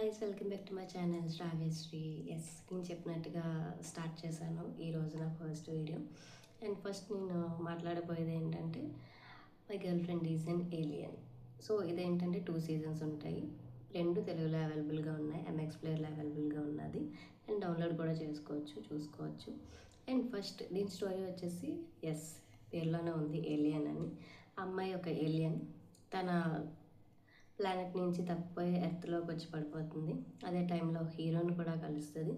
Guys, welcome back to my channel Sravyasri. Yes, నేను చెప్పినట్టుగా start చేశాను ఈరోజు నా ఫస్ట్ వీడియో. అండ్ ఫస్ట్ నేను మాట్లాడబోయేది ఏంటంటే my girl friend is N alien. So ఇదేంటంటే 2 సీజన్స్ ఉంటాయి. 2 తెలుగులో అవైలబుల్గా ఉన్నాయి, ఎంఎక్స్ ప్లేయర్లో అవైలబుల్గా ఉన్నది. అండ్ డౌన్లోడ్ కూడా చూసుకోవచ్చు. అండ్ ఫస్ట్ దీని స్టోరీ వచ్చేసి పేర్లోనే ఉంది ఏలియన్ అని. అమ్మాయి ఒక ఏలియన్, తన ప్లానెట్ నుంచి తప్పిపోయి ఎర్త్లోకి వచ్చి పడిపోతుంది. అదే టైంలో హీరోని కూడా కలుస్తుంది.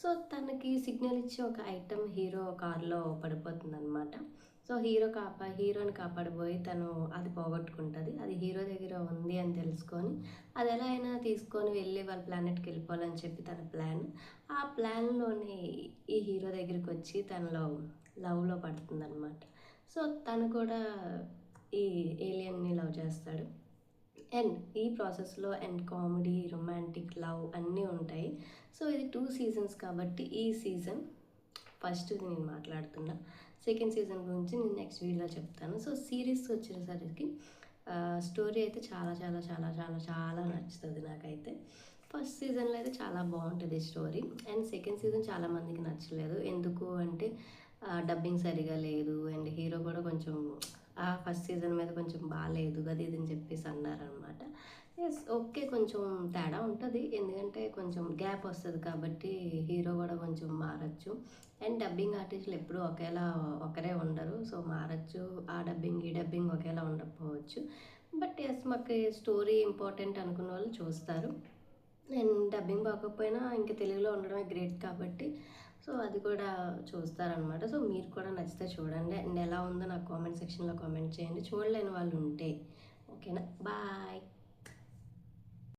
సో తనకి సిగ్నల్ ఇచ్చి ఒక ఐటమ్ హీరో కారులో పడిపోతుంది అనమాట. సో హీరోని కాపాడబోయి తను అది పోగొట్టుకుంటుంది. అది హీరో దగ్గర ఉంది అని తెలుసుకొని అది ఎలా అయినా తీసుకొని వెళ్ళి వాళ్ళ ప్లానెట్కి వెళ్ళిపోవాలని చెప్పి తన ప్లాన్. ఆ ప్లాన్లోనే ఈ హీరో దగ్గరికి వచ్చి తనలో లవ్లో పడుతుంది అనమాట. సో తను కూడా ఈ ఏలియన్ని లవ్ చేస్తాడు. అండ్ ఈ ప్రాసెస్లో కామెడీ, రొమాంటిక్, లవ్ అన్నీ ఉంటాయి. సో ఇది 2 సీజన్స్ కాబట్టి ఈ సీజన్ ఫస్ట్ నేను మాట్లాడుతున్నా. సెకండ్ సీజన్ గురించి నేను నెక్స్ట్ వీడియోలో చెప్తాను. సో సిరీస్ వచ్చేసరికి స్టోరీ అయితే చాలా చాలా చాలా చాలా చాలా నచ్చుతుంది నాకైతే. ఫస్ట్ సీజన్లో అయితే చాలా బాగుంటుంది స్టోరీ. అండ్ సెకండ్ సీజన్ చాలామందికి నచ్చలేదు. ఎందుకు అంటే డబ్బింగ్ సరిగా లేదు. అండ్ హీరో కూడా కొంచెం ఫస్ట్ సీజన్ మీద కొంచెం బాగాలేదు అది ఇది అని చెప్పేసి అన్నారనమాట. ఓకే, కొంచెం తేడా ఉంటుంది. ఎందుకంటే కొంచెం గ్యాప్ వస్తుంది కాబట్టి హీరో కూడా కొంచెం మారచ్చు. అండ్ డబ్బింగ్ ఆర్టిస్టులు ఎప్పుడూ ఒకరే ఉండరు. సో మారచ్చు. ఆ డబ్బింగ్ ఈ డబ్బింగ్ ఒకేలా ఉండకపోవచ్చు. బట్ మాకు స్టోరీ ఇంపార్టెంట్ అనుకున్న వాళ్ళు చూస్తారు. అండ్ డబ్బింగ్ బాగోకపోయినా ఇంకా తెలుగులో ఉండడమే గ్రేట్ కాబట్టి సో అది కూడా చూస్తారనమాట. సో మీరు కూడా నచ్చితే చూడండి. అండ్ ఎలా ఉందో నాకు కామెంట్ సెక్షన్లో కామెంట్ చేయండి, చూడలేని వాళ్ళు ఉంటే. ఓకేనా, బాయ్.